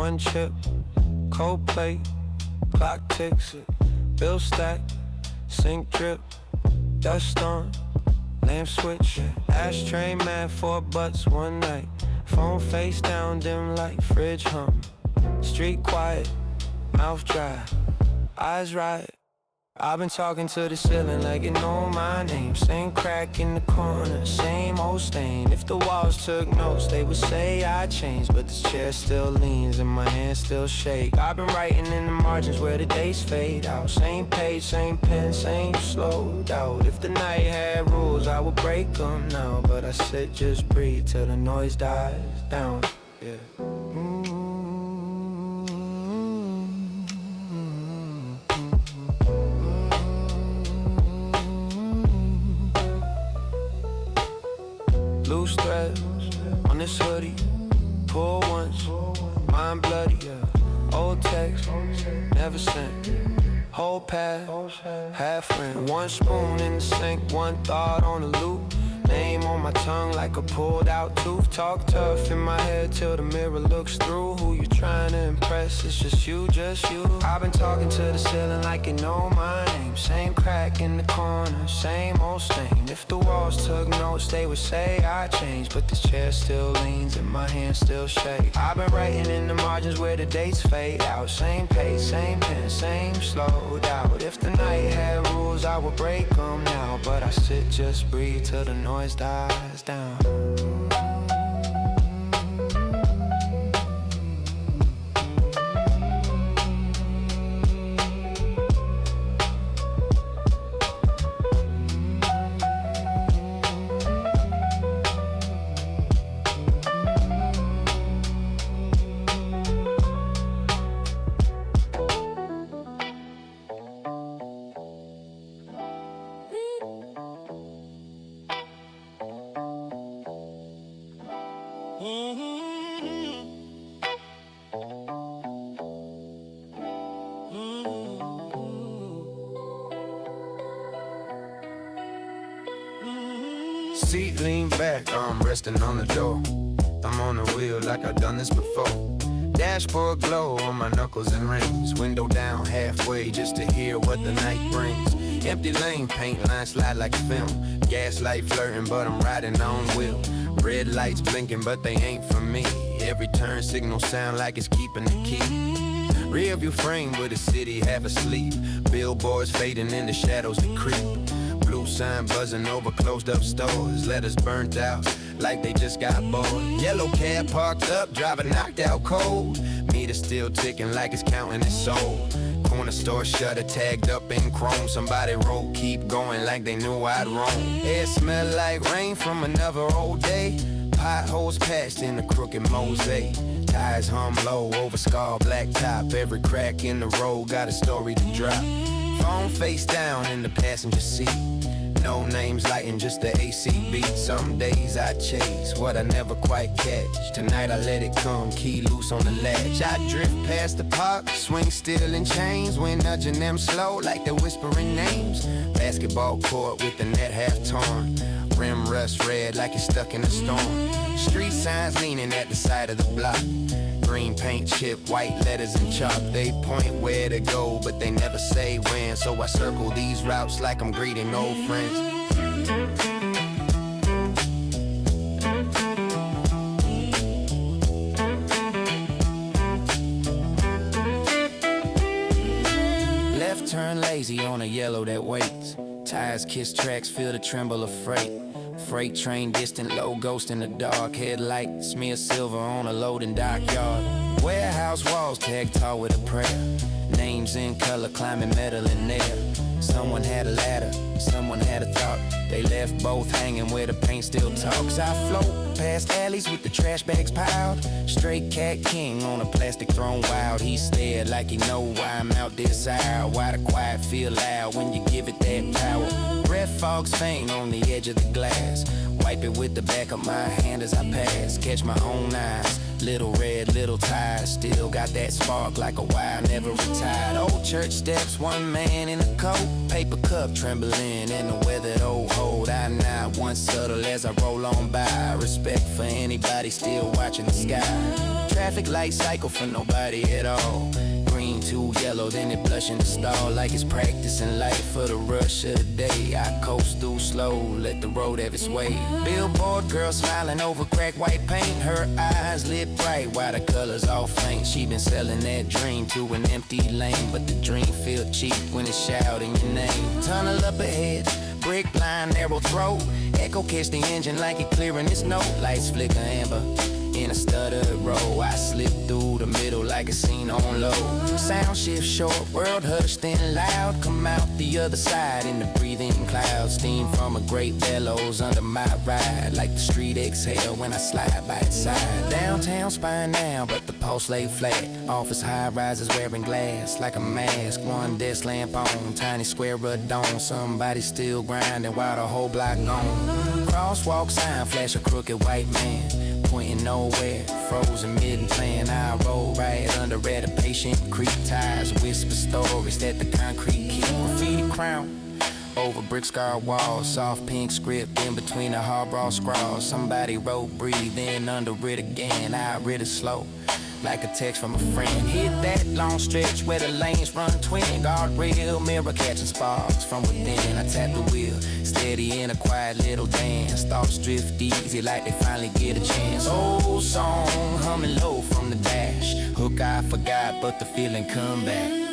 one chip, cold plate, clock ticks it, bill stack, sink drip, dust on, lamp switch, ashtray mad 4 butts one night, phone face down, dim light, fridge hum, street quiet, mouth dry, eyes right. I've been talking to the ceiling like it know my name. Same crack in the corner, same old stain. If the walls took notes, they would say I changed, but this chair still leans and my hands still shake. I've been writing in the margins where the days fade out. Same page, same pen, same slowed out. If the night had rules, I would break them now, but I sit, just breathe till the noise dies down. Yeah. Loose threads on this hoodie, pull once, mind bloody, yeah. Old text, never sent, whole pad, half rim. One spoon in the sink, one thought on the loop. Name on my tongue like a pulled out tooth. Talk tough in my head till the mirror looks through. Who you trying to impress? It's just you, just you. I've been talking to the ceiling like it know my name. Same crack in the corner, same old stain. If the walls took notes, they would say I changed, but this chair still leans and my hands still shake. I've been writing in the margins where the dates fade out. Same pace, same pen, same slowed out. If the night had rules, I would break them now, but I sit, just breathe till the noise dies down. Seat lean back, arm resting on the door. I'm on the wheel like I've done this before. Dashboard glow on my knuckles and rings. Window down halfway just to hear what the night brings. Empty lane, paint line slide like film. Gaslight flirting, but I'm riding on wheel. Red lights blinking, but they ain't for me. Every turn signal sound like it's keeping the key. Rear view frame with the city half asleep. Billboards fading in the shadows that creep. Blue sign buzzing over closed up stores. Letters burnt out like they just got bored. Yellow cab parked up, driver knocked out cold. Meter still ticking like it's counting its soul. Corner store shutter tagged up in chrome. Somebody wrote keep going like they knew I'd roam. Air smell like rain from another old day. Potholes patched in a crooked mosaic. Tires hum low over scar black top. Every crack in the road got a story to drop. Phone face down in the passenger seat. No names lighting, just the AC beat. Some days I chase what I never quite catch. Tonight I let it come, key loose on the latch. I drift past the park, swing still in chains. Wind nudging them slow like they're whispering names. Basketball court with the net half torn. Rim rust red like it's stuck in a storm. Street signs leaning at the side of the block. Green paint chip, white letters and chalk. They point where to go, but they never say when. So I circle these routes like I'm greeting old friends. Left turn lazy on a yellow that waits. Tires kiss tracks, feel the tremble of freight. Freight train distant, low ghost in the dark. Headlight smear silver on a loading dockyard. Warehouse walls tagged tall with a prayer. Names in color climbing metal in there. Someone had a ladder, someone had a thought. They left both hanging where the paint still talks. I float past alleys with the trash bags piled. Straight cat king on a plastic throne wild. He stared like he know why I'm out this hour. Why the quiet feel loud when you give it that power. Breath fogs faint on the edge of the glass. Wipe it with the back of my hand as I pass. Catch my own eyes Little red, little tires, still got that spark like a wire, never retired. Old church steps, one man in a coat, paper cup trembling in the weathered old hold. I nod one subtle as I roll on by. Respect for anybody still watching the sky. Traffic light cycle for nobody at all. Green to yellow, then it blush in the stall like it's practicing life for the rush of the day. I coast through slow, let the road have its way. Billboard girl smiling over cracked white paint, her eyes lit bright while the colors all faint. She been selling that dream to an empty lane, but the dream feel cheap when it's shouting your name. Tunnel up ahead, brick line, narrow throat. Echo catch the engine like it clearing its note. Lights flicker amber in a stuttered row. I slip through the middle like a scene on low. Sound shift short, world hushed then loud. Come out the other side in the breathing clouds. Steam from a great bellows under my ride, like the street exhale when I slide by its side. Downtown spine now, but the pulse lay flat. Office high rises wearing glass like a mask. One desk lamp on, tiny square of dome. Somebody still grinding while the whole block gone. Crosswalk sign flash a crooked white man, pointing nowhere, frozen mid-plan. I roll right under at a patient creek. Tires whisper stories that the concrete keep. Graffiti crown over brick scarred walls, soft pink script in between the hard raw scrawls. Somebody wrote breathe in under it again. I read it slow like a text from a friend. Hit that long stretch where the lanes run twin. Guardrail, mirror catching sparks from within. I tap the wheel, steady in a quiet little dance. Thoughts drift easy like they finally get a chance. Old song humming low from the dash. Hook I forgot, but the feeling come back.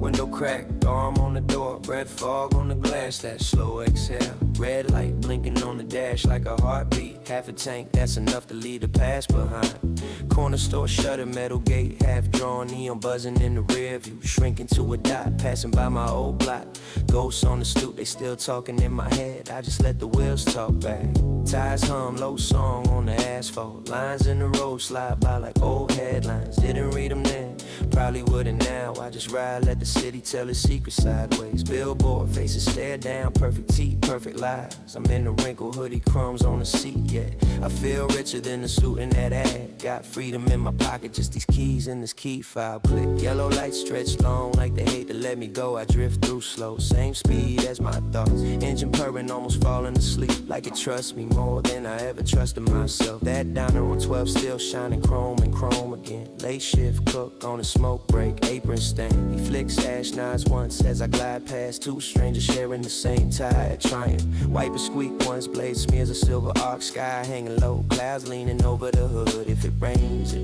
Window crack, arm on the door, red fog on the glass, that slow exhale. Red light blinking on the dash like a heartbeat. Half a tank, that's enough to leave the past behind. Corner store shutter, metal gate, half drawn, neon buzzing in the rear view. Shrinking to a dot, passing by my old block. Ghosts on the stoop, they still talking in my head. I just let the wheels talk back. Tires hum, low song on the asphalt. Lines in the road slide by like old headlines. Didn't read them then, probably wouldn't now. I just ride, let the city tell its secret sideways. Billboard faces stare down, perfect teeth, perfect lies. I'm in the wrinkled hoodie, crumbs on the seat, yeah. I feel richer than the suit in that ad. Got freedom in my pocket, just these keys in this key fob. Click, yellow lights stretch long like they hate to let me go. I drift through slow, same speed as my thoughts. Engine purring, almost falling asleep, like it trusts me more than I ever trusted myself. That diner on 12 still shining chrome and chrome again. Late shift cook on a smoke break, apron stain. He flicks ash nods once as I glide past two strangers sharing the same tire. Trying wipe a squeak once, blade smears a silver arc. Sky hanging low, clouds leaning over the hood. If it rains,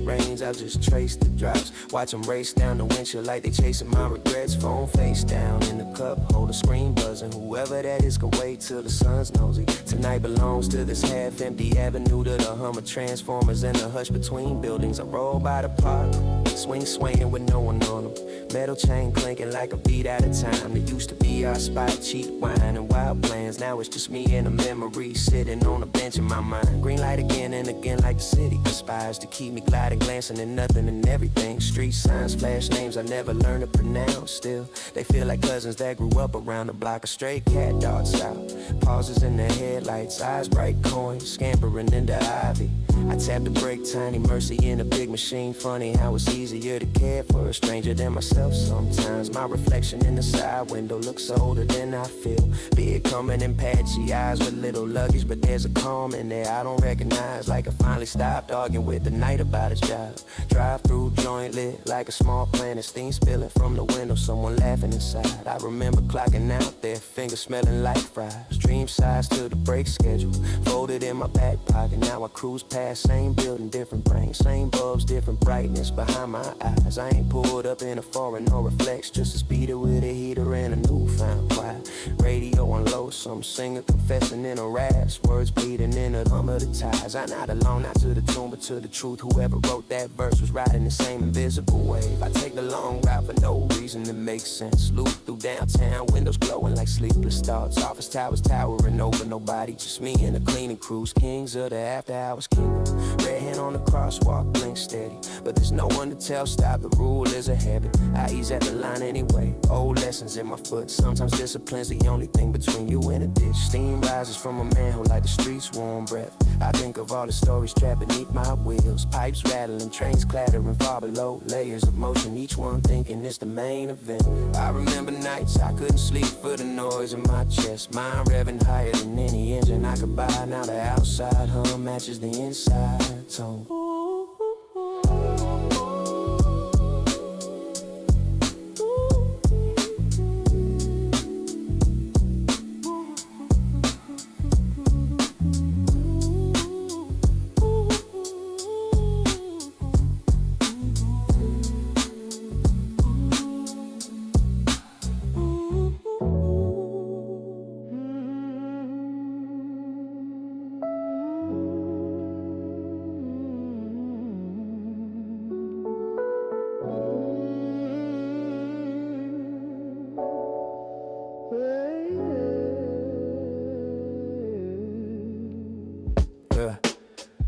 I'll just trace the drops. Watch them race down the windshield like they chasing my regrets. Phone face down in the cup, hold the screen buzzing. Whoever that is can wait till the sun's nosy. Tonight belongs to this half-empty avenue, to the hum of transformers and the hush between buildings. I roll by the park, swing swinging with no one on them. Metal chain clinking like a beat at a time. It used to be our spot, cheap wine and wild plans. Now it's just me and a memory sitting on a bench in my mind. Green light again and again like the city conspires to keep me gliding, glancing at nothing and everything. Street signs, flash names I never learned to pronounce. Still, they feel like cousins that grew up around the block. A stray cat darts out, pauses in their headlights, eyes bright coins, scampering into ivy. I tap the brake, tiny mercy in a big machine. Funny how it's easy easier to care for a stranger than myself sometimes. My reflection in the side window looks older than I feel. Big coming in patchy eyes with little luggage, but there's a calm in there I don't recognize. Like I finally stopped arguing with the night about his job. Drive through joint lit like a small planet, steam spilling from the window, someone laughing inside. I remember clocking out there, fingers smelling like fries. Dream size to the break schedule, folded in my back pocket. Now I cruise past, same building, different brain, same bulbs, different brightness behind my eyes. I ain't pulled up in a foreign or reflex, just a speeder with a heater and a newfound quiet. Radio on low, some singer confessing in a raps, words bleeding in the hum of the ties. I'm not alone, not to the tune, but to the truth. Whoever wrote that verse was riding the same invisible wave. I take the long route for no reason that makes sense. Loop through downtown, windows glowing like sleepless thoughts. Office towers towering over nobody, just me and the cleaning crews. Kings of the after hours kingdom. Red hand on the crosswalk, blink steady, but there's no one to tell stop. The rule is a habit, I ease at the line anyway. Old lessons in my foot, sometimes discipline's the only thing between you and a ditch. Steam rises from a man who like the streets warm breath. I think of all the stories trapped beneath my wheels. Pipes rattling, trains clattering far below. Layers of motion, each one thinking it's the main event. I remember nights I couldn't sleep for the noise in my chest. Mind revving higher than any engine I could buy. Now the outside hum matches the inside tone.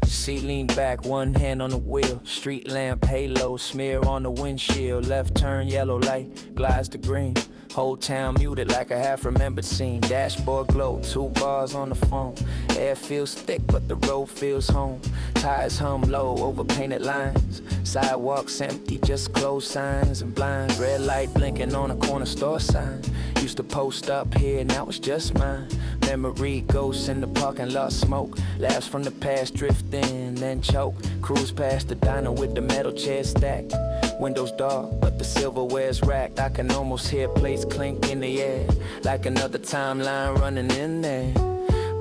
Seat lean back, one hand on the wheel. Street lamp halo, smear on the windshield. Left turn, yellow light, glides to green. Whole town muted like a half-remembered scene. Dashboard glow, 2 bars on the phone. Air feels thick, but the road feels home. Tires hum low over painted lines. Sidewalks empty, just closed signs and blinds. Red light blinking on a corner store sign. Used to post up here, now it's just mine. Memory ghosts in the parking lot smoke. Laughs from the past drift in, then choke. Cruise past the diner with the metal chairs stacked. Windows dark, but the silverware's racked. I can almost hear plates clink in the air, like another timeline running in there.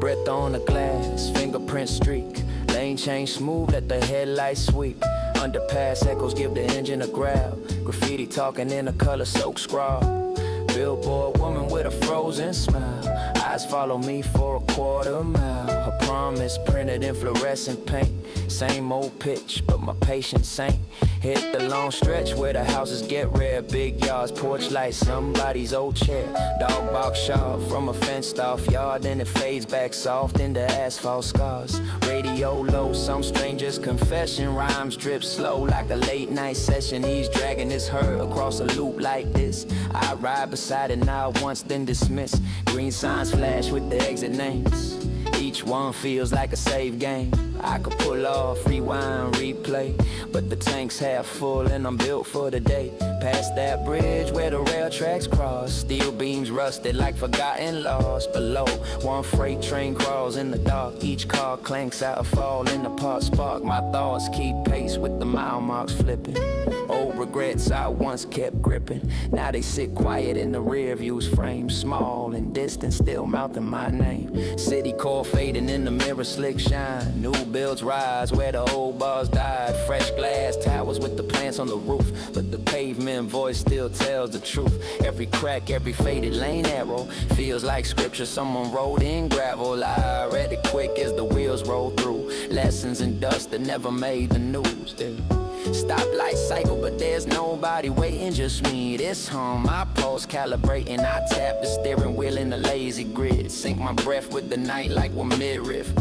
Breath on the glass, fingerprint streak. Lane change smooth, let the headlights sweep. Underpass echoes give the engine a grab. Graffiti talking in a color-soaked scrawl. Billboard woman with a frozen smile. Eyes follow me for a quarter mile. Her promise printed in fluorescent paint. Same old pitch, but my patience ain't. Hit the long stretch where the houses get rare. Big yards, porch lights, somebody's old chair. Dog box shop from a fenced off yard. Then it fades back soft into asphalt scars. Radio low, some stranger's confession. Rhymes drip slow like a late night session. He's dragging his herd across a loop like this. I ride beside it now once then dismiss. Green signs flash with the exit names. Each one feels like a save game. I could pull off, rewind, replay, but the tank's half full and I'm built for the day. Past that bridge where the rail tracks cross. Steel beams rusted like forgotten lost. Below, one freight train crawls in the dark. Each car clanks out a fall in the park spark. My thoughts keep pace with the mile marks flipping. Old regrets I once kept gripping. Now they sit quiet in the rear view's frame. Small and distant, still mouthing my name. City core fading in the mirror, slick shine. New builds rise where the old bars died. Fresh glass towers with the plants on the roof, but the pavement voice still tells the truth. Every crack, every faded lane arrow feels like scripture someone wrote in gravel. I read it quick as the wheels roll through. Lessons in dust that never made the news. Stoplight cycle, but there's nobody waiting, just me. This hum, my pulse calibrating. I tap the steering wheel in a lazy grid. Sync my breath with the night like we're mid-riff.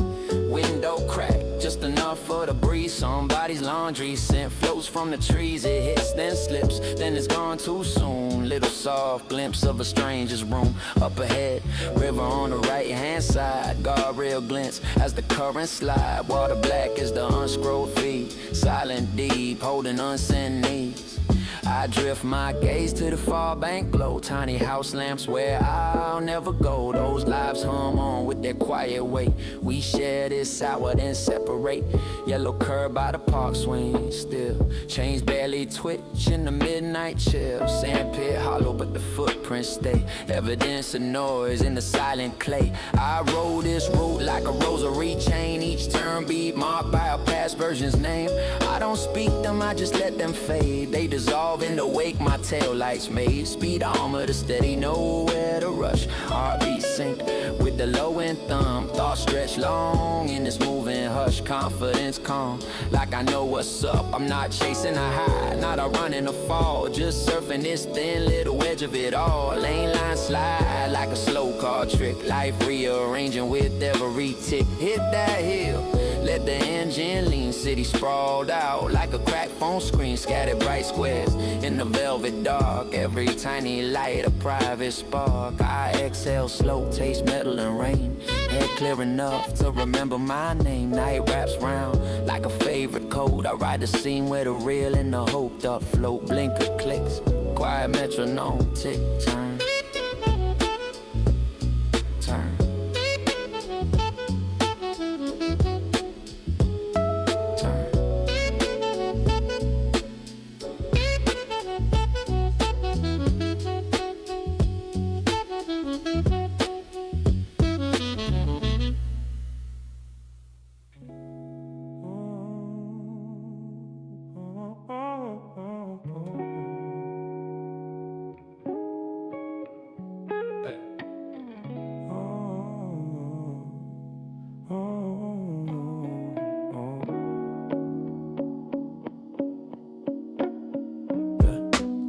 Window crack, just enough for the breeze. Somebody's laundry scent floats from the trees. It hits, then slips, then it's gone too soon. Little soft glimpse of a stranger's room. Up ahead, river on the right hand side. Guardrail glints as the current slide. Water black as the unscrolled feed. Silent deep, holding unsent needs. I drift my gaze to the far bank glow. Tiny house lamps where I'll never go. Those lives hum on with their quiet weight. We share this hour, then separate. Yellow curb by the park swing. Still, chains barely twitch in the midnight chill. Sandpit hollow, but the footprints stay. Evidence of noise in the silent clay. I roll this route like a rosary chain. Each turn beat marked by a past version's name. I don't speak them, I just let them fade. They dissolve in the wake my tail lights made. Speed armor to steady, nowhere to rush. Heartbeat sync with the low end thumb. Thoughts stretch long in this moving hush. Confidence calm, like I know what's up. I'm not chasing a high, not a run in a fall. Just surfing this thin little edge of it all. Lane line slide like a slow car trick. Life rearranging with every tick. Hit that hill, let the engine lean. City sprawled out like a cracked phone screen. Scattered bright squares in the velvet dark. Every tiny light a private spark. I exhale slow, taste metal and rain. Head clear enough to remember my name. Night wraps round like a favorite code. I ride the scene where the real and the hoped up float. Blinker clicks, quiet metronome. Tick, turn, turn.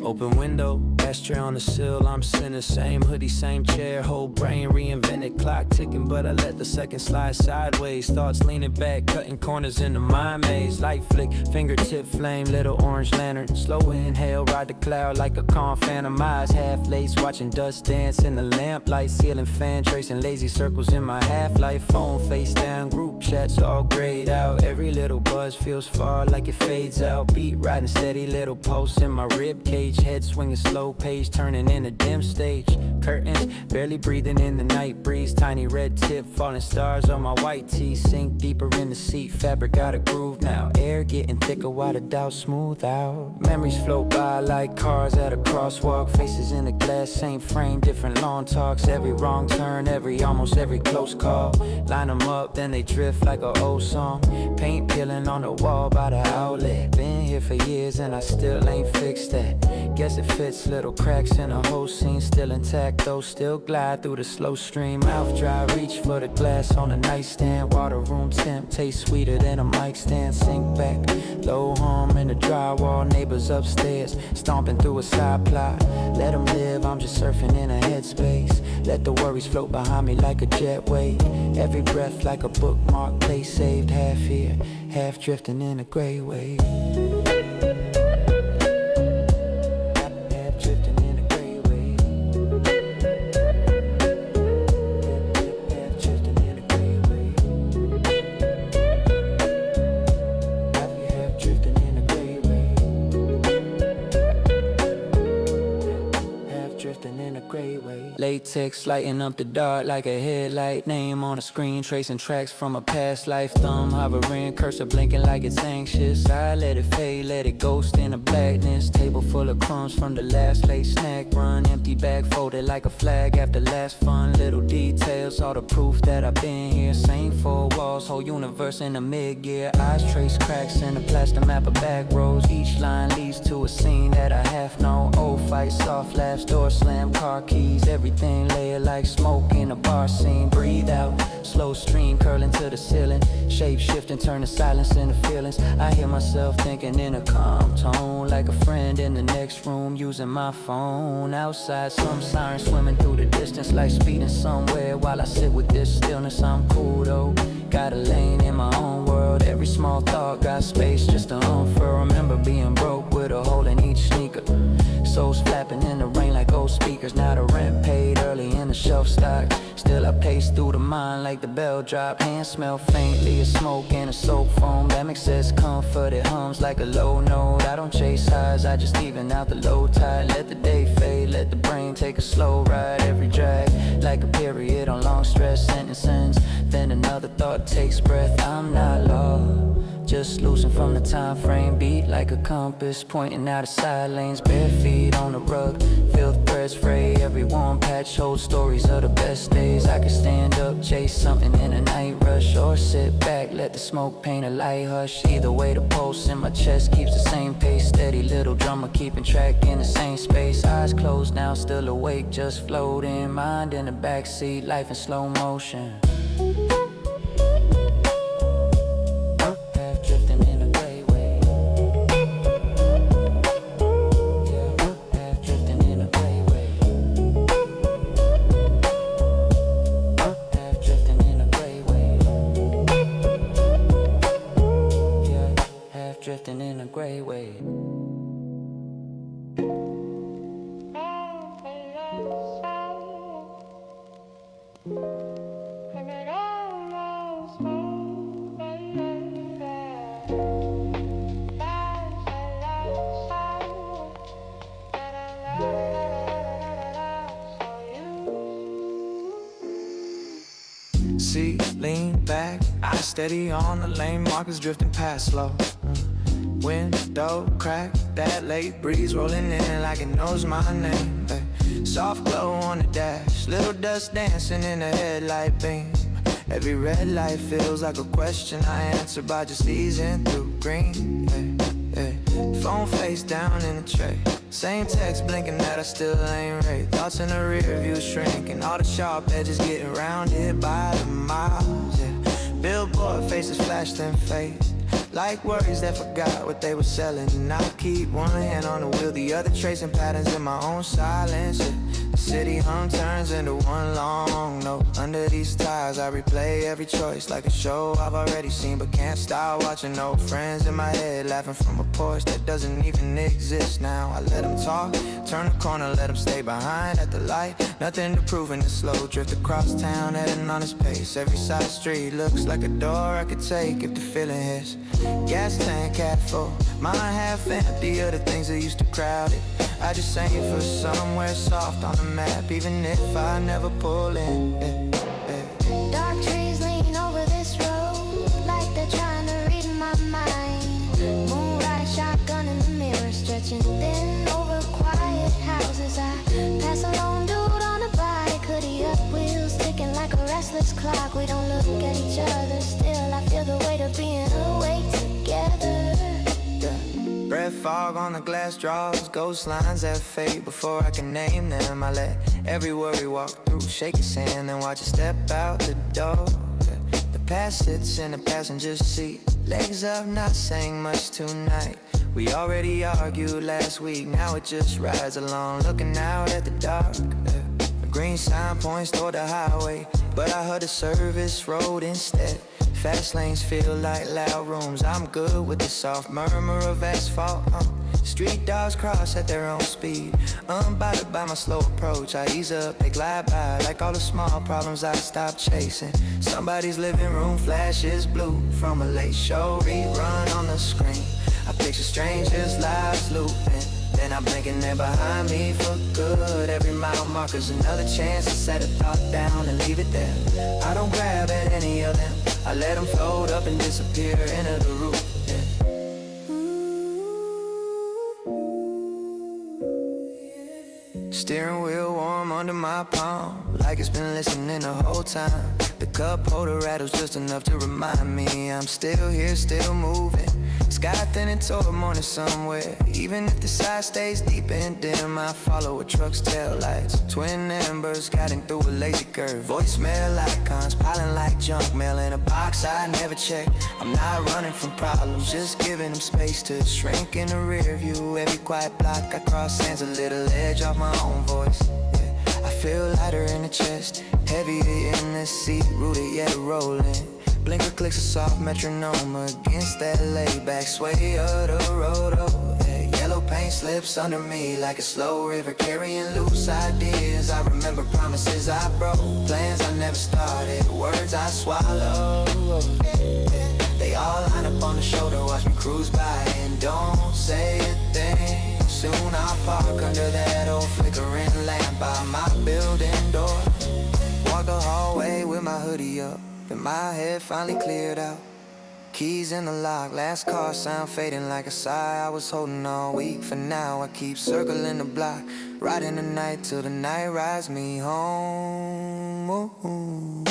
Open window, ashtray on the sill, I'm sitting. Same hoodie, same chair, whole brain reinvented. Clock ticking, but I let the second slide sideways. Thoughts leaning back, cutting corners in the mind maze. Light flick, fingertip flame, little orange lantern. Slow inhale, ride the cloud like a calm phantom. Eyes half laced, watching dust dance in the lamplight. Ceiling fan, tracing lazy circles in my half-life. Phone face down, group chats all grayed out. Every little buzz feels far like it fades out. Beat riding steady, little pulse in my rib cage. Head swinging slow, page turning in a dim stage. Curtains, barely breathing in the night breeze. Tiny red tip, falling stars on my white tee. Sink deeper in the seat, fabric got a groove now. Air getting thicker while the doubt smooth out. Memories float by like cars at a crosswalk. Faces in the glass, same frame, different long talks. Every wrong turn, almost every close call. Line them up, then they drift like an old song. Paint peeling on the wall by the outlet. Been here for years and I still ain't fixed that. Guess it fits, little cracks in the whole scene. Still intact though, still glide through the slow stream. Mouth dry, reach for the glass on the nightstand. Water room temp, taste sweeter than a mic stand. Sink back, low hum in the drywall. Neighbors upstairs, stomping through a side plot. Let them live, I'm just surfing in a headspace. Let the worries float behind me like a jetway. Every breath like a bookmark, place saved. Half here, half drifting in a gray wave. Latex lighting up the dark like a headlight. Name on a screen, tracing tracks from a past life. Thumb hovering, cursor blinking like it's anxious. I let it fade, let it ghost in the blackness. Table full of crumbs from the last late snack run. Empty bag folded like a flag after last fun. Little details, all the proof that I've been here. Same four walls, whole universe in the mid-gear. Eyes trace cracks in the plaster map of back rows. Each line leads nights to a scene that I half know. Old fights, soft laughs, door slam, car keys, everything layered like smoke in a bar scene. Breathe out, slow stream curling to the ceiling, shape shifting, turning silence into feelings. I hear myself thinking in a calm tone, like a friend in the next room using my phone. Outside, some siren swimming through the distance, like speeding somewhere while I sit with this stillness. I'm cool though, got a lane in my own world. Every small thought got space just to unfurl. Remember being broke with a hole in each sneaker, soles flapping in the rain like old speakers. Now the rent paid early in the shelf stock, still I pace through the mind like the bell drop. Hands smell faintly of smoke and a soap foam that makes sense comfort. It hums like a low note. I don't chase highs, I just even out the low tide. Let the day fade, let the brain take a slow ride. Every drag like a period on long stress sentences, then another thought takes breath. I'm not lost, just losing from the time frame. Beat like a compass, pointing out the side lanes. Bare feet on the rug, filth threads fray. Every warm patch holds stories of the best days. I could stand up, chase something in a night rush, or sit back, let the smoke paint a light hush. Either way, the pulse in my chest keeps the same pace. Steady little drummer keeping track in the same space. Eyes closed now, still awake, just floating. Mind in the backseat, life in slow motion. Drifting in a gray wave. See, lean back, eye steady on the lane, markers drifting past slow. Window crack, that late breeze rolling in like it knows my name. Ay, soft glow on the dash, little dust dancing in the headlight beam. Every red light feels like a question I answer by just easing through green. Ay, ay. Phone face down in the tray, same text blinking that I still ain't read. Thoughts in the rear view shrinking, all the sharp edges getting rounded by the miles. Yeah. Billboard faces flash then fade, like worries that forgot what they were selling. And I keep one hand on the wheel, the other tracing patterns in my own silence. Yeah. The city hum turns into one long note. Under these tires I replay every choice like a show I've already seen, but can't stop watching. Old friends in my head laughing from a porch that doesn't even exist now. I let them talk, turn the corner, let them stay behind at the light. Nothing to prove in the slow drift across town, heading on his pace. Every side street looks like a door I could take if the feeling hits. Gas tank half full, mine half empty of the things that used to crowd it. I just aim for somewhere soft on the map, even if I never pull in. Dark trees lean over this road like they're trying to read my mind. Moonlight shotgun in the mirror, stretching thin over quiet houses. I pass a lone dude on a bike, hoodie up, wheels ticking like a restless clock. We don't look at each other, still I feel the weight of being awake together. Red fog on the glass draws, ghost lines that fade before I can name them. I let every worry walk through, shake his hand, then watch it step out the door. The past sits in the passenger seat, legs up, not saying much tonight. We already argued last week, now it just rides along, looking out at the dark. The green sign points toward the highway, but I heard the service road instead. Fast lanes feel like loud rooms, I'm good with the soft murmur of asphalt. Street dogs cross at their own speed, unbothered by my slow approach. I ease up, they glide by, like all the small problems I stopped chasing. Somebody's living room flashes blue from a late show rerun on the screen. I picture strangers' lives looping, then I'm blinking, they're behind me for good. Every mile marker's another chance to set a thought down and leave it there. I don't grab at any of them, I let them float up and disappear into the roof. Steering wheel warm under my palm, like it's been listening the whole time. The cup holder rattles just enough to remind me I'm still here, still moving. Sky thinning toward morning somewhere. Even if the side stays deep and dim, I follow a truck's tail lights. Twin embers guiding through a lazy curve. Voicemail icons piling like junk mail in a box I never check. I'm not running from problems, just giving them space to shrink in the rear view. Every quiet block I cross sends a little edge off my own voice. Yeah, I feel lighter in the chest, heavier in the seat, rooted yet rolling. Blinker clicks a soft metronome against that laid-back sway of the road. Oh, yeah. Yellow paint slips under me like a slow river carrying loose ideas. I remember promises I broke, plans I never started, words I swallowed. They all line up on the shoulder, watch me cruise by and don't say a thing. Soon I'll park under that old flickering lamp by my building door. Walk the hallway with my hoodie up, then my head finally cleared out. Keys in the lock, last car sound fading like a sigh I was holding all week. For now I keep circling the block, riding the night till the night rides me home. Ooh.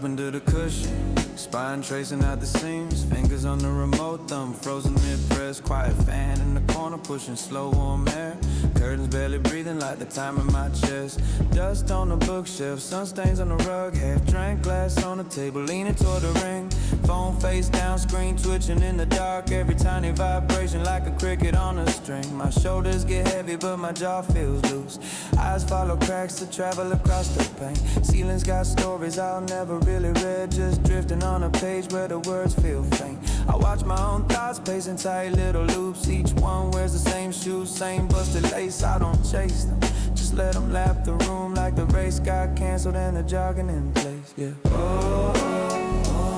Under the cushion, spine tracing out the seams, fingers on the remote, thumb frozen mid-press, quiet fan in the corner pushing slow warm air, curtains barely breathing like the time in my chest, dust on the bookshelf, sun stains on the rug, half drank glass on the table, leaning toward the ring, phone face down, screen twitching in the dark, every tiny vibration like a cricket on a string, my shoulders get heavy but my jaw feels loose, eyes follow cracks to travel across the paint, ceilings got stories I'll never really read, just drifting on a page where the words feel faint. I watch my own thoughts pacing tight little loops, each one wears the same shoes, same busted lace, I don't chase them, just let them lap the room like the race got canceled and the jogging in place, yeah. Oh, oh, oh.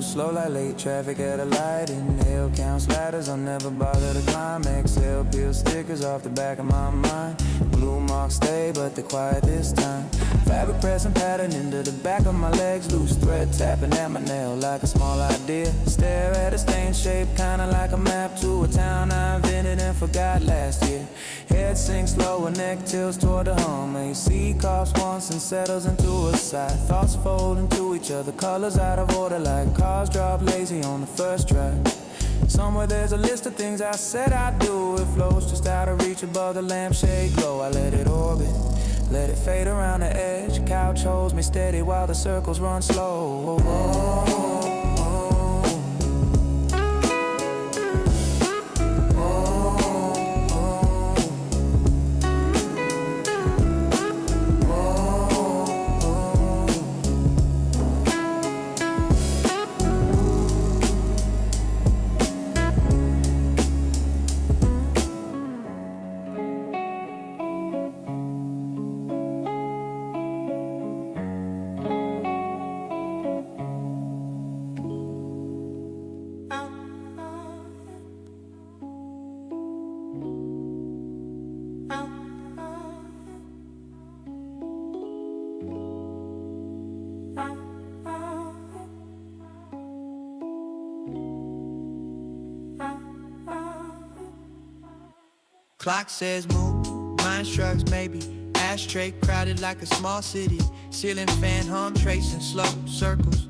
Slow like late traffic at a light. Inhale, counts ladders, I'll never bother to climb. Exhale, peel stickers off the back of my mind. Blue marks stay, but they're quiet this time. Fabric pressing pattern into the back of my legs. Loose thread tapping at my nail like a small idea. Stare at a stained shape, kinda like a map to a town I invented and forgot last year. Head sinks lower, neck tilts toward the home. AC coughs once and settles into a sigh. Thoughts fold into each other, colors out of order like cars drop lazy on the first try. Somewhere there's a list of things I said I'd do. It flows just out of reach above the lampshade glow. I let it orbit, let it fade around the edge. Couch holds me steady while the circles run slow. Oh, oh, oh. Clock says move, Mind shrugs maybe. Ashtray crowded like a small city. Ceiling fan hum tracing slow circles.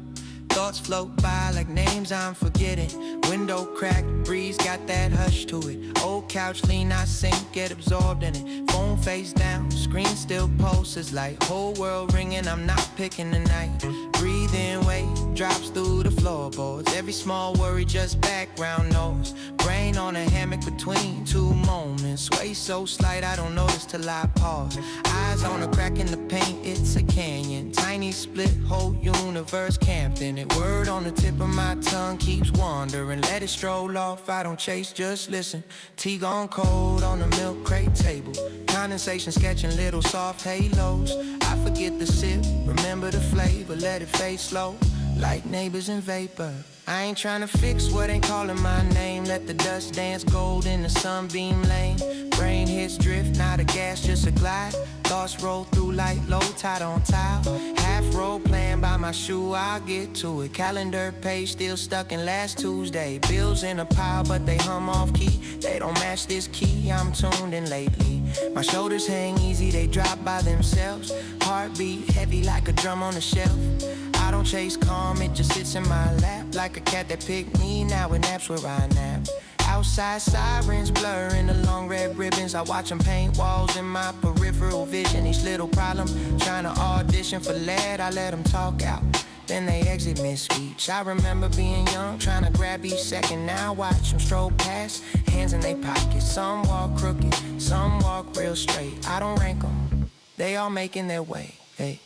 Thoughts float by like names I'm forgetting. Window crack, breeze got that hush to it. Old couch lean, I sink, get absorbed in it. Phone face down, screen still pulses like whole world ringing, I'm not picking tonight. Breathe in, weight drops through the floorboards. Every small worry just background noise. Brain on a hammock between two moments. Sway so slight I don't notice till I pause. Eyes on a crack in the paint, it's a canyon. Tiny split, whole universe camped in it. Word on the tip of my tongue keeps wandering. Let it stroll off, I don't chase, just listen. Tea gone cold on the milk crate table. Condensation sketching little soft halos. I forget the sip, remember the flavor. Let it fade slow, like neighbors in vapor. I ain't tryna fix what ain't calling my name. Let the dust dance gold in the sunbeam lane. Brain hits drift, not a gas, just a glide. Thoughts roll through like low tide on tile. Half roll playing by my shoe, I'll get to it. Calendar page still stuck in last Tuesday. Bills in a pile, but they hum off key. They don't match this key, I'm tuned in lately. My shoulders hang easy, they drop by themselves. Heartbeat heavy like a drum on a shelf. I don't chase calm, it just sits in my lap. Like a cat that picked me, now it naps where I nap. Outside sirens blurring the long red ribbons. I watch them paint walls in my peripheral vision. Each little problem, trying to audition for lead. I let them talk out, then they exit mid-speech. I remember being young, trying to grab each second. Now watch them stroll past, hands in their pockets. Some walk crooked, some walk real straight. I don't rank them, they all making their way, hey.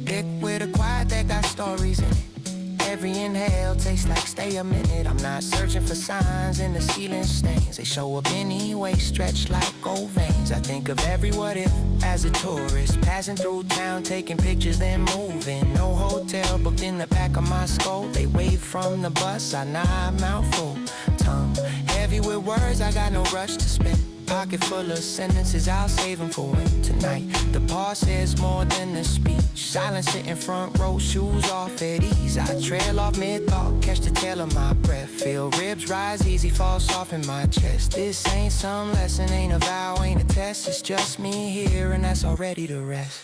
Thick with a quiet that got stories in it. Every inhale tastes like stay a minute. I'm not searching for signs in the ceiling stains. They show up anyway, stretched like gold veins. I think of every what if as a tourist, passing through town, taking pictures, then moving. No hotel booked in the back of my skull. They wave from the bus, I nod, mouth full, tongue heavy with words, I got no rush to spend. Pocket full of sentences, I'll save them for when tonight. The pause says more than the speech. Silence sitting front row, shoes off at ease. I trail off mid-thought, catch the tail of my breath. Feel ribs rise easy, fall soft in my chest. This ain't some lesson, ain't a vow, ain't a test. It's just me here and that's already the rest.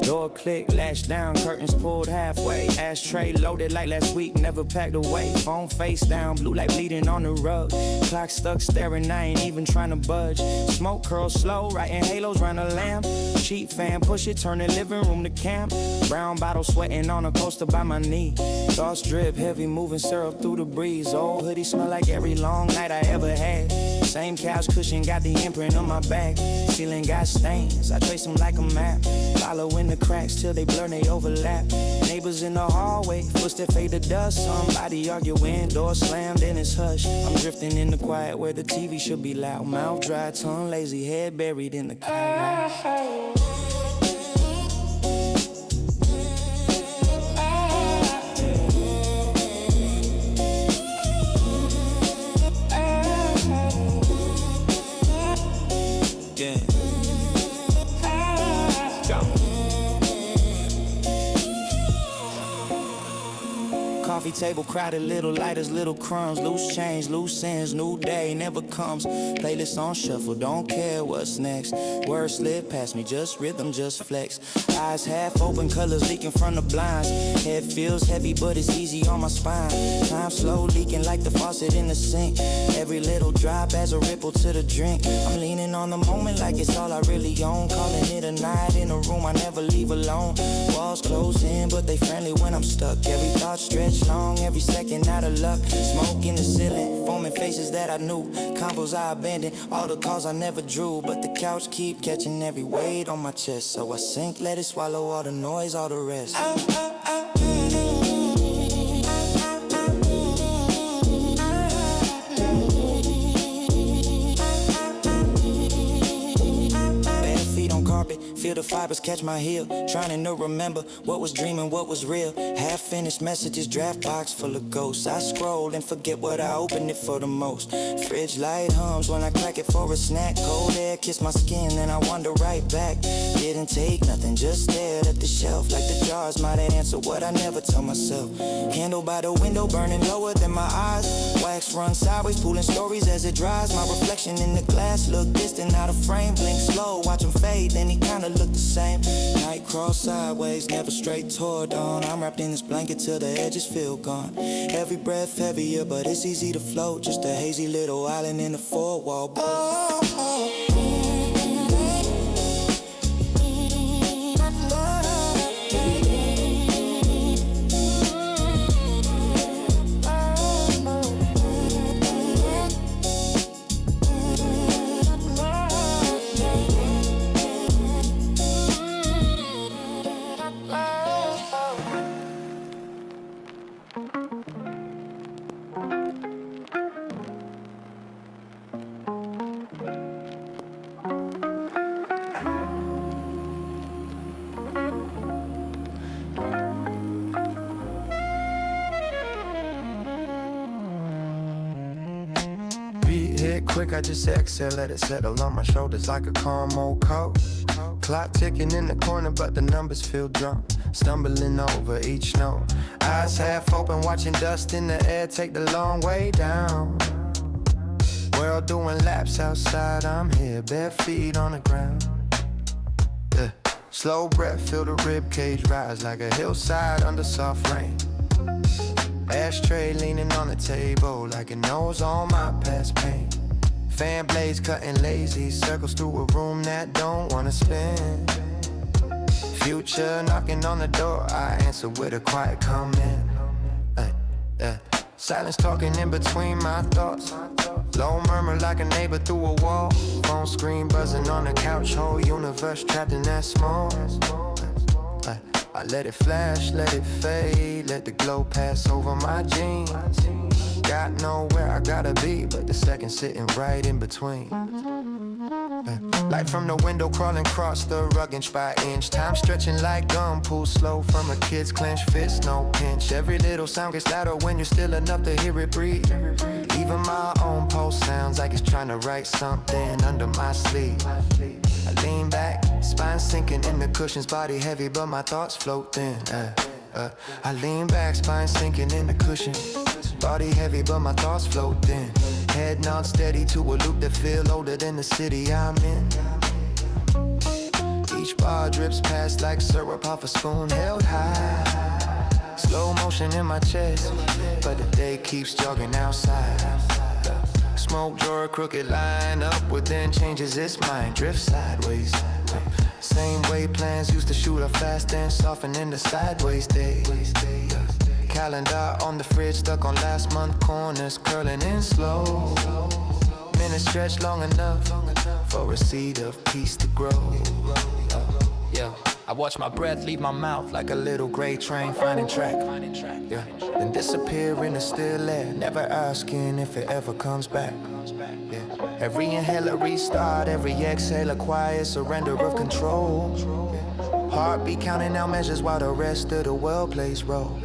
Door click, latch down, curtains pulled halfway. Ashtray loaded like last week, never packed away. Phone face down, blue light bleeding on the rug. Clock stuck staring, I ain't even trying to budge. Smoke curls slow, writing halos round the lamp. Cheap fan, push it, turn the living room to camp. Brown bottle sweating on a coaster by my knee. Thoughts drip, heavy moving syrup through the breeze. Old hoodie smell like every long night I ever had. Same couch cushion, got the imprint on my back. Ceiling got stains, I trace them like a map. Following the cracks till they blur and they overlap. Neighbors in the hallway, footsteps fade to dust. Somebody arguing, door slammed and it's hush. I'm drifting in the quiet where the TV should be loud. Mouth dry, tongue lazy, head buried in the cloud. Coffee table crowded, little lighters, little crumbs. Loose change, loose ends, new day never comes. Playlist on shuffle, don't care what's next. Words slip past me, just rhythm, just flex. Eyes half open, colors leaking from the blinds. Head feels heavy, but it's easy on my spine. Time slow, leaking like the faucet in the sink. Every little drop adds a ripple to the drink. I'm leaning on the moment like it's all I really own. Calling it a night in a room I never leave alone. Walls close in, but they friendly when I'm stuck. Every thought stretched long, every second out of luck. Smoke in the ceiling, foaming and faces that I knew. Combos I abandoned, all the calls I never drew. But the couch keep catching every weight on my chest. So I sink, let it swallow all the noise, all the rest. Feel the fibers catch my heel, trying to remember what was dreaming, what was real. Half-finished messages, draft box full of ghosts. I scroll and forget what I opened it for the most. Fridge light hums when I crack it for a snack. Cold air kiss my skin, then I wander right back. Didn't take nothing, just stared at the shelf like the jars might have answered what I never tell myself. Candle by the window burning lower than my eyes. Wax run sideways, pulling stories as it dries. My reflection in the glass look distant, out of frame. Blink slow, watch him fade, then he kinda look the same. Night crawl sideways, never straight toward dawn. I'm wrapped in this blanket till the edges feel gone. Every breath heavier, but it's easy to float. Just a hazy little island in a four-wall boat. Quick, I just exhale, let it settle on my shoulders like a caramel coat. Clock ticking in the corner, but the numbers feel drunk. Stumbling over each note. Eyes half open, watching dust in the air take the long way down. World doing laps outside, I'm here, bare feet on the ground. Yeah. Slow breath, feel the rib cage rise like a hillside under soft rain. Ashtray leaning on the table like it knows all my past pain. Fan blades cutting lazy circles through a room that don't wanna spin. Future knocking on the door, I answer with a quiet comment. Silence talking in between my thoughts. Low murmur like a neighbor through a wall. Phone screen buzzing on the couch, whole universe trapped in that small. I let it flash, let it fade, let the glow pass over my jeans. Got nowhere I gotta be, but the second sitting right in between. Light from the window crawling across the rug inch by inch. Time stretching like gum, pull slow from a kid's clenched fist, no pinch. Every little sound gets louder when you're still enough to hear it breathe. Even my own pulse sounds like it's trying to write something under my sleeve. I lean back, spine sinking in the cushions, body heavy, but my thoughts float thin. I lean back, spine sinking in the cushion, body heavy, but my thoughts float thin. Head nod steady to a loop that feel older than the city I'm in. Each bar drips past like syrup off a spoon held high. Slow motion in my chest, but the day keeps jogging outside. Smoke drawer, crooked line up within changes its mind, drift sideways. Same way plans used to shoot up fast and soften in the sideways days. Calendar on the fridge stuck on last month, corners curling in slow. Minutes stretched long enough for a seed of peace to grow. Yeah, I watch my breath leave my mouth like a little gray train finding track. Yeah, then disappear in the still air, never asking if it ever comes back. Yeah, every inhale a restart, every exhale a quiet surrender of control. Heartbeat counting out measures while the rest of the world plays role.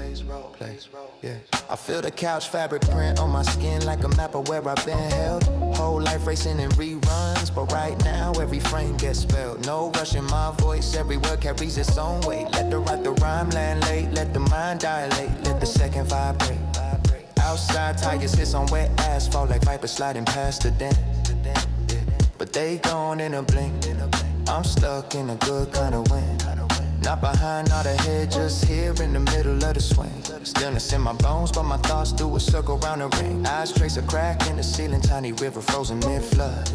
Yeah, I feel the couch fabric print on my skin like a map of where I've been held. Whole life racing in reruns, but right now every frame gets spelled. No rush in my voice, every word carries its own weight. Let the write the rhyme land late, let the mind dilate, let the second vibrate. Outside tigers hiss on wet asphalt like vipers sliding past the dent. But they gone in a blink, I'm stuck in a good kind of wind. Not behind, not ahead, just here in the middle of the swing. Stillness in my bones, but my thoughts do a circle round the ring. Eyes trace a crack in the ceiling, tiny river frozen mid-flood.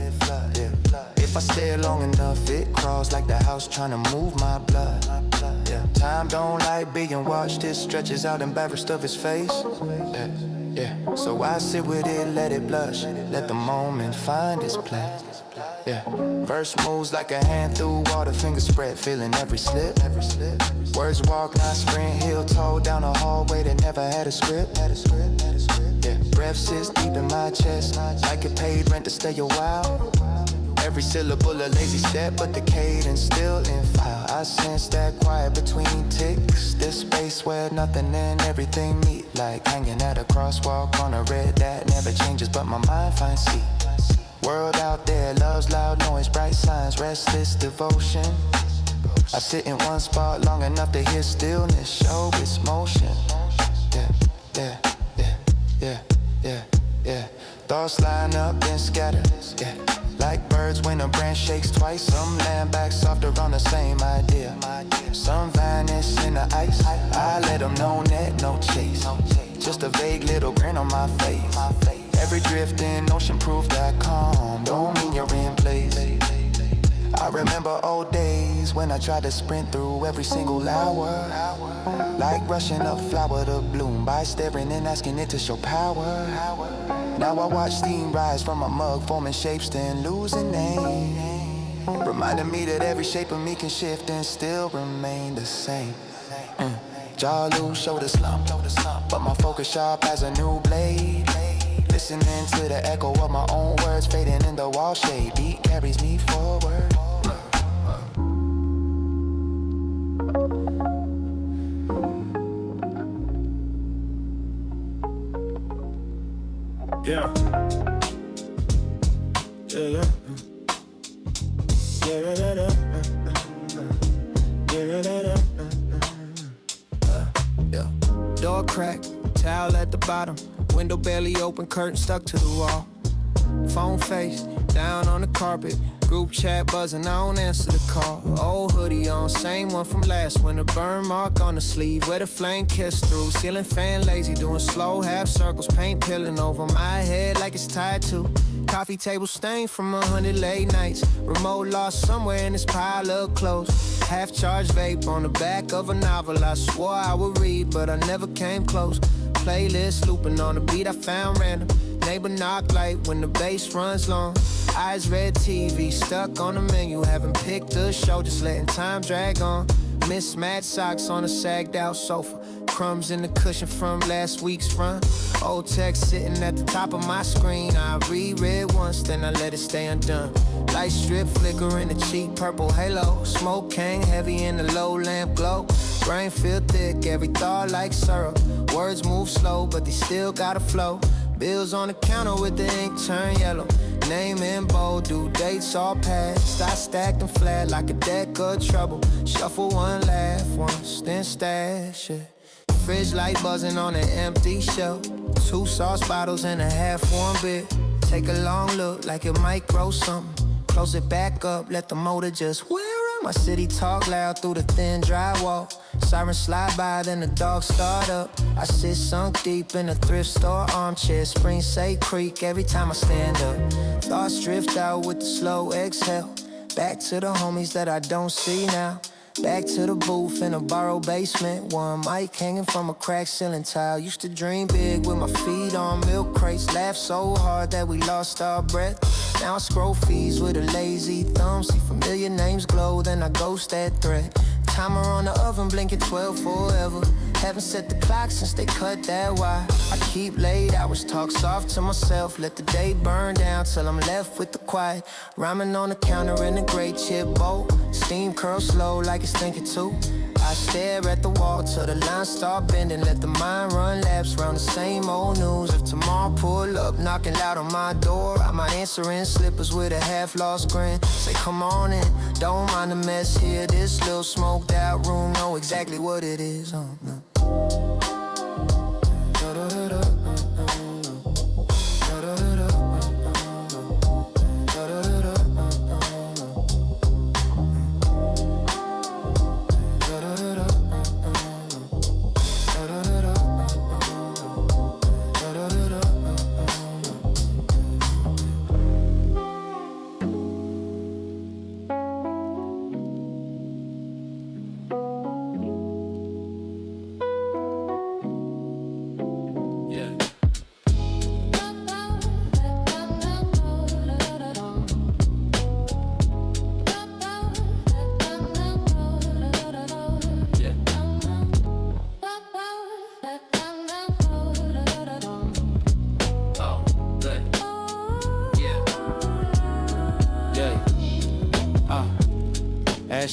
Yeah. If I stay long enough, it crawls like the house trying to move my blood. Yeah. Time don't like being watched, it stretches out embarrassed of its face. Yeah. Yeah, so I sit with it, let it blush. Let the moment find its place. Yeah, first moves like a hand through water, fingers spread, feeling every slip. Words walk, not sprint, heel toe down a hallway that never had a script. Yeah, breath sits deep in my chest, like it paid rent to stay a while. Every syllable a lazy step, but the cadence still in file. I sense that quiet between ticks, this space where nothing and everything meet. Like hanging at a crosswalk on a red that never changes, but my mind finds seat. World out there loves loud noise, bright signs, restless devotion. I sit in one spot long enough to hear stillness, show its motion. Yeah, yeah, yeah, yeah, yeah, yeah. Thoughts line up then scatter, yeah. Like birds when a branch shakes twice. Some land back softer on the same idea. Some vanish in the ice. I let them know net, no chase. Just a vague little grin on my face. Every drifting ocean proof that calm don't mean you're in place. I remember old days when I tried to sprint through every single hour. Like rushing a flower to bloom by staring and asking it to show power. Now I watch steam rise from a mug, forming shapes, then losing name. Reminding me that every shape of me can shift and still remain the same. Jaw loose, shoulder slump, but my focus sharp as a new blade. Listening to the echo of my own words fading in the wall shade. Beat carries me forward. Yeah. Yeah. Yeah. Door crack, towel at the bottom. Window barely open, curtain stuck to the wall. Phone face, down on the carpet. Group chat buzzing, I don't answer the call. Old hoodie on, same one from last winter. Burn mark on the sleeve, where the flame kissed through. Ceiling fan lazy, doing slow half circles. Paint peeling over my head like it's tied to. Coffee table stained from 100 late nights. Remote lost somewhere in this pile of clothes. Half charged vape on the back of a novel I swore I would read, but I never came close. Playlist looping on the beat I found random. Neighbor knock light when the bass runs long. Eyes red TV, stuck on the menu. Haven't picked a show, just letting time drag on. Mismatched socks on a sagged out sofa. Crumbs in the cushion from last week's run. Old text sitting at the top of my screen. I reread once, then I let it stay undone. Light strip flicker in the cheap purple halo. Smoke hang heavy in the low lamp glow. Brain feel thick, every thought like syrup. Words move slow, but they still gotta flow. Bills on the counter with the ink turn yellow. Name in bold, due dates all past. I stacked them flat like a deck of trouble. Shuffle one, laugh once, then stash it. Fridge light buzzing on an empty shelf. 2 sauce bottles and a half-warm beer. Take a long look like it might grow something. Close it back up, let the motor just wear up. My city talk loud through the thin drywall. Sirens slide by, then the dogs start up. I sit sunk deep in a thrift store armchair. Spring say creak every time I stand up. Thoughts drift out with the slow exhale. Back to the homies that I don't see now. Back to the booth in a borrowed basement. One mic hanging from a cracked ceiling tile. Used to dream big with my feet on milk crates. Laughed so hard that we lost our breath. Now I scroll feeds with a lazy thumb. See familiar names glow, then I ghost that thread. Timer on the oven blinking 12 forever. Haven't set the clock since they cut that wire. I keep late hours, talk soft to myself. Let the day burn down till I'm left with the quiet. Rhyming on the counter in a great chip bowl. Steam curls slow like it's thinking too. I stare at the wall till the lines start bending. Let the mind run laps round the same old news. If tomorrow pull up, knocking loud on my door, I might answer in slippers with a half-lost grin. Say come on in, don't mind the mess here. This little smoked out room, know exactly what it is. No.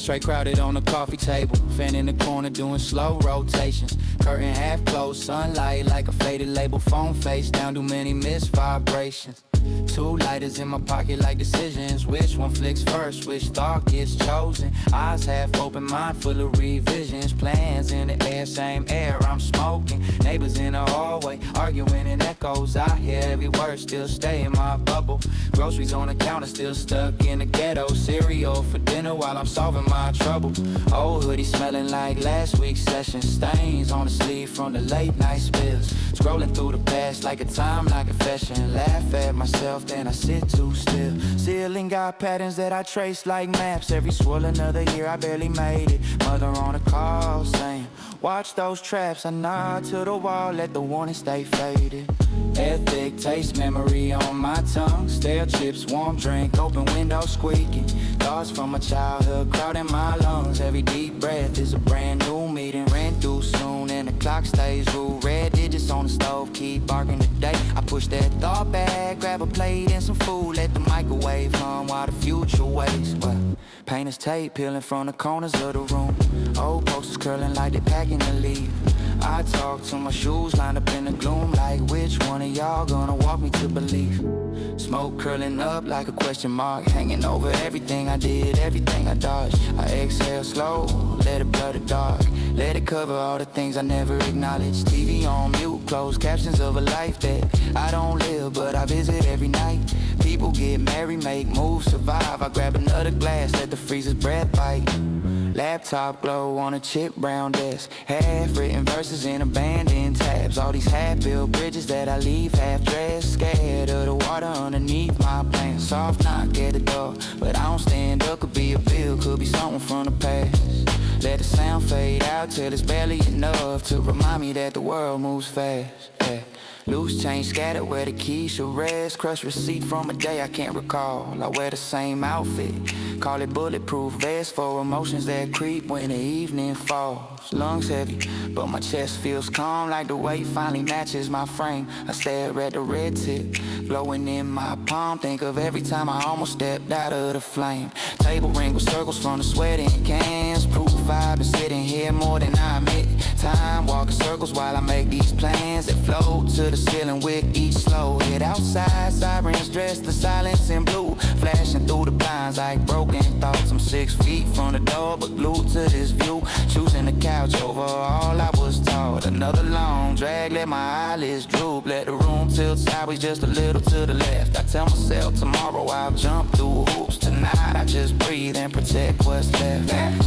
Ashtray crowded on the coffee table. Fan in the corner doing slow rotations. Curtain half closed, sunlight like a faded label. Phone face down, too many missed vibrations. Two lighters in my pocket like decisions. Which one flicks first, which thought gets chosen? Eyes half open, mind full of revisions. Plans in the air, same air I'm smoking. Neighbors in the hallway, arguing in echoes. I hear every word, still stay in my bubble. Groceries on the counter, still stuck in the ghetto. Cereal for dinner while I'm solving my trouble. Old hoodie smelling like last week's session. Stains on the sleeve from the late night spills. Scrolling through the past like a timeline confession. Laugh at myself, then I sit too still. Ceiling got patterns that I trace like maps. Every swirl another year, I barely made it. Mother on a call saying, watch those traps. I nod to the wall, let the warning stay faded. Ethic, taste, memory on my tongue. Stale chips, warm drink, open window squeaking. Thoughts from my childhood crowding my lungs. Every deep breath is a brand new meeting. Rent due soon and the clock stays ruled. Red digits on the stove, keep barking today. I push that thought back, grab a plate and some food. Let the microwave hum while the future waits. Well, painter's tape peeling from the corners of the room. Old posters curling like they packing to leave. I talk to my shoes lined up in the gloom. Like which one of y'all gonna walk me to belief? Smoke curling up like a question mark. Hanging over everything I did, everything I dodged. I exhale slow, let it blur the dark. Let it cover all the things I never acknowledged. TV on mute, closed captions of a life that I don't live, but I visit every night. People get married, make moves, survive. I grab another glass, let the freezer's breath bite. Laptop glow on a chip brown desk. Half-written verses in abandoned tabs. All these half-built bridges that I leave half-dressed. Scared of the water underneath my plans. Soft knock at the door, but I don't stand up. Could be a bill, could be something from the past. Let the sound fade out till it's barely enough to remind me that the world moves fast. Yeah. Loose change scattered where the keys should rest. Crushed receipt from a day I can't recall. I wear the same outfit, call it bulletproof vest for emotions that creep when the evening falls. Lungs heavy, but my chest feels calm like the weight finally matches my frame. I stare at the red tip, glowing in my palm. Think of every time I almost stepped out of the flame. Table ring with circles from the sweating cans. Proof I've been sitting here more than I admit. Time walking circles while I make these plans that float to the ceiling with each slow hit. Outside, sirens dressed the silence in blue, flashing through the blinds like broken thoughts. I'm 6 feet from the door, but glued to this view. Choosing the couch over all I was taught. Another long drag, let my eyelids droop. Let the room tilt sideways just a little to the left. I tell myself tomorrow I'll jump through hoops. Tonight I just breathe and protect what's left.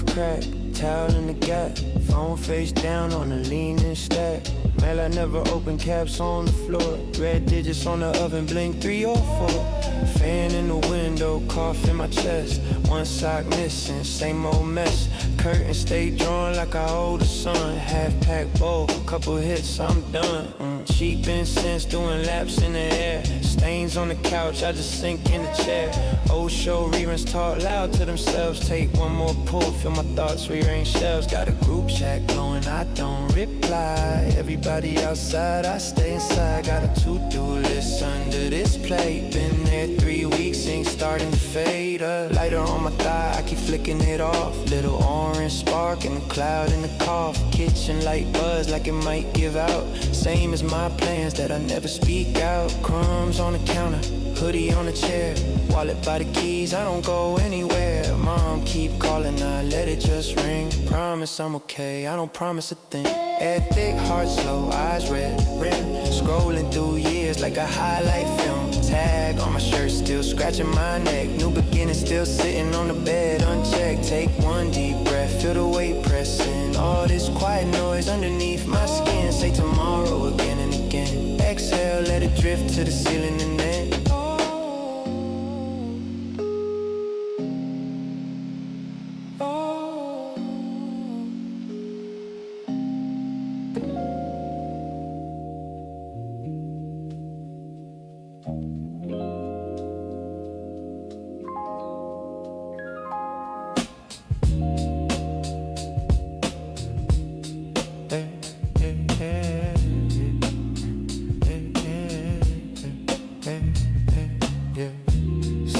Crack, towel in the gap, phone face down on the leaning stack. Mellow never open, caps on the floor. Red digits on the oven, blink 3 or 4. Fan in the window, cough in my chest. One sock missing, same old mess. Curtains stay drawn like I hold the sun. Half-pack bowl, couple hits, I'm done. Cheap incense doing laps in the air. Stains on the couch, I just sink in the chair. Old show reruns talk loud to themselves. Take one more pull, feel my thoughts rearrange shelves. Got a group chat glowing, I don't reply. Everybody outside, I stay inside. Got a to-do list under this plate. Been there 3 weeks, ink starting to fade. A lighter on my thigh, I keep flicking it off. Little orange spark and a cloud in the cough. Kitchen light buzz like it might give out. Same as my plans that I never speak out. Crumbs on the counter, hoodie on the chair. Wallet by the keys, I don't go anywhere. Mom keep calling, I let it just ring. Promise I'm okay, I don't promise a thing. Ethic, heart slow, eyes red, rim. Scrolling through years like a highlight film. tag on my shirt, still scratching my neck. New beginning, still sitting on the bed unchecked. Take one deep breath, feel the weight pressing. All this quiet noise underneath my skin. Say tomorrow again and again. Exhale, let it drift to the ceiling and then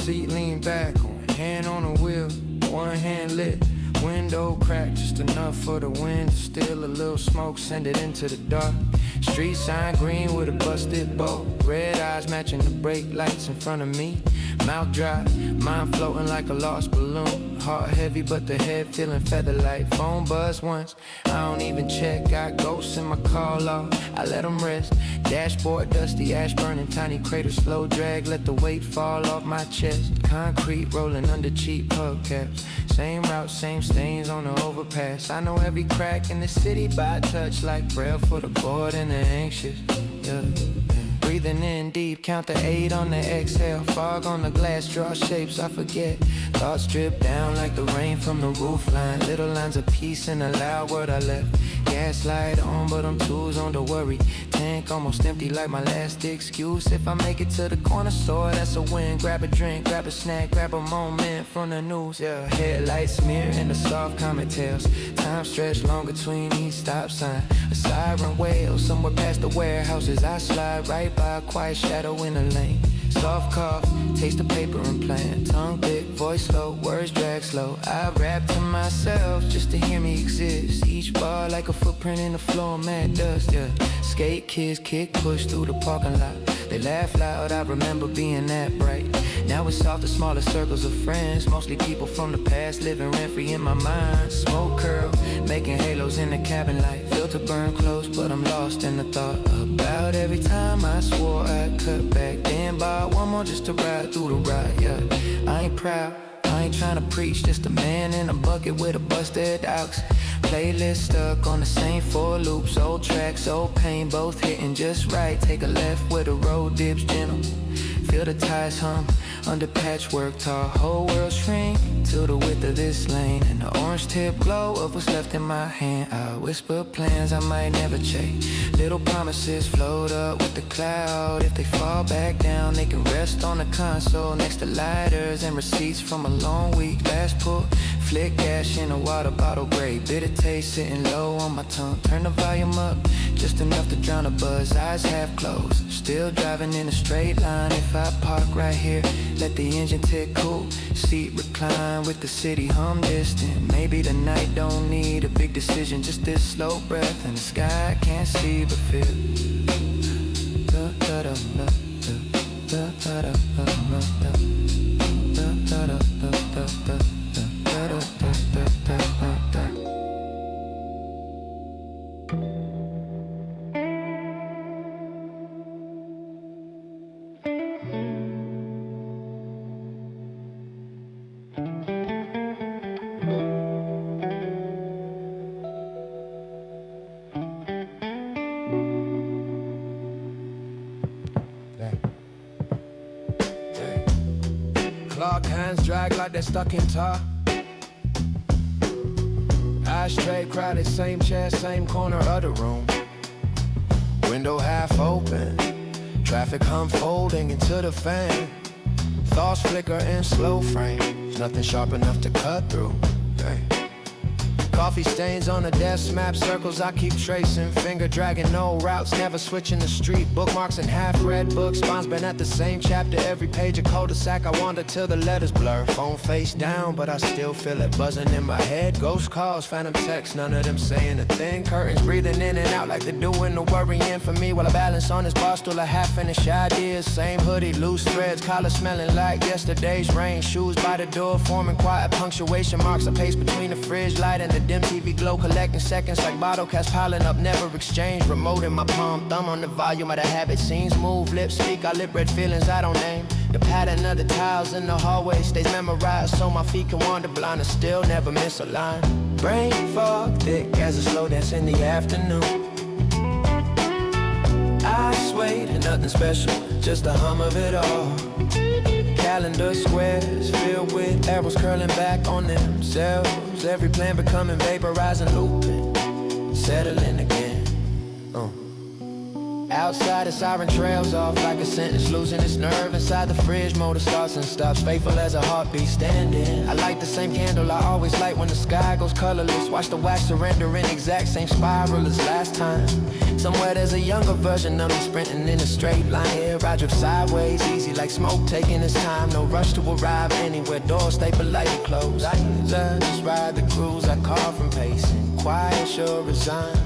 seat lean back, one hand on the wheel, one hand lit. Window cracked just enough for the wind to steal a little smoke, send it into the dark. Street sign green with a busted bow. Red eyes matching the brake lights in front of me. Mouth dry, mind floating like a lost balloon. Heart heavy but the head feeling feather light. Phone buzz once, I don't even check. Got ghosts in my call log, I let them rest. Dashboard dusty, ash burning, tiny crater, slow drag. Let the weight fall off my chest. Concrete rolling under cheap hubcaps. Same route, same stains on the overpass. I know every crack in the city by touch, like prayer for the bored and the anxious. Yeah. Breathing in deep, count the 8 on the exhale. Fog on the glass, draw shapes I forget. Thoughts drip down like the rain from the roof line. Little lines of peace in a loud word I left. Gaslight on, but I'm too zoned to worry. Tank almost empty like my last excuse. If I make it to the corner store, that's a win. Grab a drink, grab a snack, grab a moment from the news. Yeah, headlights smear in the soft comet tails. Time stretched long between each stop sign. A siren wail somewhere past the warehouses. I slide right by a quiet shadow in a lane. Soft cough, taste the paper and plan. Tongue thick, voice low, words drag slow. I rap to myself just to hear me exist. Each bar like a footprint in the floor, mad dust, yeah. Skate kids kick, push through the parking lot. They laugh loud, I remember being that bright. Now it's off the smaller circles of friends. Mostly people from the past living rent-free in my mind. Smoke curl, making halos in the cabin light. Filter burn close, but I'm lost in the thought about every time I swore I'd cut back. Then buy one more just to ride through the ride, yeah. I ain't proud, I ain't trying to preach. Just a man in a bucket with a busted ox. Playlist stuck on the same 4 loops. Old tracks, old pain, both hitting just right. Take a left where the road dips gentle. Feel the tires hum under patchwork tall. Whole world shrink to the width of this lane. And the orange tip glow of what's left in my hand. I whisper plans I might never change. Little promises float up with the cloud. If they fall back down, they can rest on the console next to lighters and receipts from a long week. Last pull, flick ash in a water bottle gray. Bitter taste sitting low on my tongue. Turn the volume up just enough to drown a buzz. Eyes half closed, still driving in a straight line. If I park right here, let the engine tick cool. Seat recline with the city hum distant. Maybe the night don't need a big decision. Just this slow breath and the sky I can't see but feel. Clock hands drag like they're stuck in tar. Ashtray crowded, same chair, same corner of the room. Window half open, traffic hum folding into the fan. Thoughts flicker in slow frames, nothing sharp enough to cut through. Hey. Coffee stains on the desk, map circles I keep tracing. Finger dragging no routes, never switching the street. Bookmarks and half-read books, spines been at the same chapter. Every page a cul-de-sac, I wander till the letters blur. Phone face down, but I still feel it buzzing in my head. Ghost calls, phantom texts, none of them saying a thing. Curtains breathing in and out like they're doing the worrying for me. While I balance on this bar stool of half-finished ideas. Same hoodie, loose threads, collar smelling like yesterday's rain. Shoes by the door, forming quiet punctuation marks. I pace between the fridge light and the dim TV glow, collecting seconds like bottle caps piling up, never exchange. Remote in my palm, thumb on the volume of the habit. Scenes move, lips speak, I lip read feelings I don't name. The pattern of the tiles in the hallway stays memorized, so my feet can wander blind and still never miss a line. Brain fog thick as a slow dance in the afternoon. I sway to nothing special, just the hum of it all. Calendar squares filled with arrows curling back on themselves. Every plan becoming vaporized and looping, settling again. Outside the siren trails off like a sentence, losing its nerve. Inside the fridge, motor starts and stops, faithful as a heartbeat standing. I light the same candle I always light when the sky goes colorless. Watch the wax surrender in exact same spiral as last time. Somewhere there's a younger version of me sprinting in a straight line. Here I drift sideways, easy like smoke taking its time. No rush to arrive anywhere, doors stay politely closed. I just ride the cruise I carve from pacing, quiet, sure, resigned.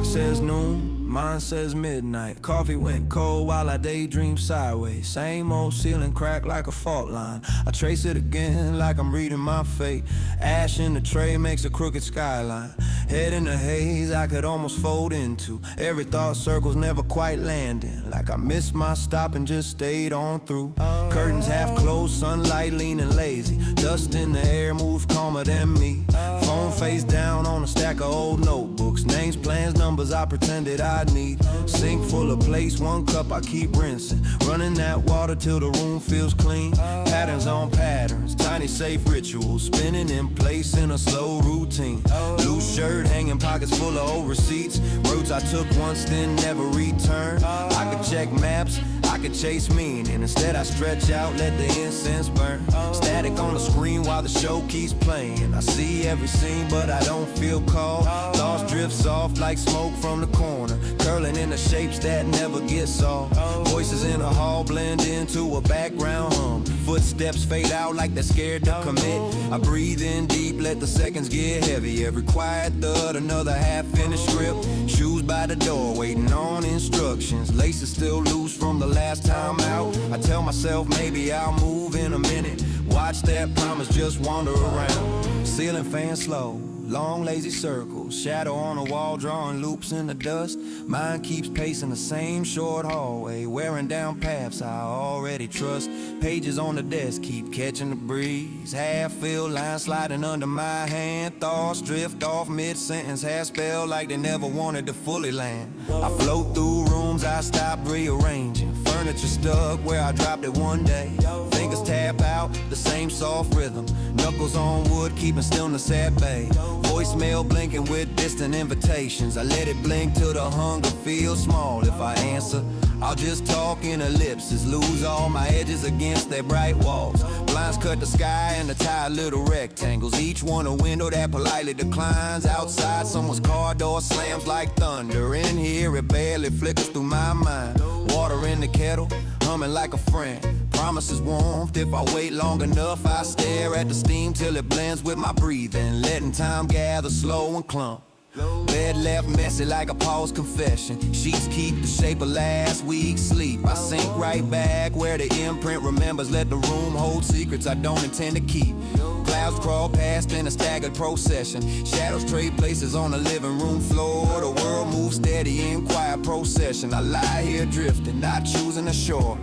Says noon, mine says midnight. Coffee went cold while I daydream sideways. Same old ceiling cracked like a fault line. I trace it again like I'm reading my fate. Ash in the tray makes a crooked skyline. Head in the haze I could almost fold into. Every thought circles never quite landing. Like I missed my stop and just stayed on through. Curtains half closed, sunlight leaning lazy. Dust in the air moves calmer than me. Phone face down on a stack of old notebooks. Names, plans, numbers I pretended I'd need. Sink full of place, one cup I keep rinsing. Running that water till the room feels clean. Patterns on patterns, tiny safe rituals. Spinning in place in a slow routine. Loose shirt hanging, pockets full of old receipts. Routes I took once then never returned. I could check maps, I could chase meaning. Instead I stretch out, let the incense burn. Static on the screen while the show keeps playing. I see every scene but I don't feel called. Thoughts drift soft like smoke from the corner, curling into shapes that never get solved. Voices in the hall blend into a background hum. Footsteps fade out like they're scared to commit. I breathe in deep, let the seconds get heavy. Every quiet thud, another half-finished script. Shoes by the door, waiting on instructions. Laces still loose from the last time out. I tell myself maybe I'll move in a minute. Watch that promise just wander around. Ceiling fan slow, long lazy circles. Shadow on the wall drawing loops in the dust. Mind keeps pacing the same short hallway, wearing down paths I already trust. Pages on the desk keep catching the breeze. Half-filled lines sliding under my hand. Thoughts drift off mid-sentence, half-spelled like they never wanted to fully land. I float through rooms I stopped rearranging. Furniture stuck where I dropped it one day. Fingers tap out the same soft rhythm. Knuckles on wood keeping stillness at bay. Voicemail blinking with distant invitations. I let it blink till the hunger feels small. If I answer, I'll just talk in ellipses. Lose all my edges against their bright walls. Blinds cut the sky into tired little rectangles. Each one a window that politely declines. Outside someone's car door slams like thunder. In here it barely flickers through my mind. Water in the kettle, humming like a friend. Promises warmth, if I wait long enough I stare at the steam till it blends with my breathing. Letting time gather slow and clump. Bed left messy like a paused confession. Sheets keep the shape of last week's sleep. I sink right back where the imprint remembers. Let the room hold secrets I don't intend to keep. Clouds crawl past in a staggered procession. Shadows trade places on the living room floor. The world moves steady in quiet procession. I lie here drifting, not choosing a shore.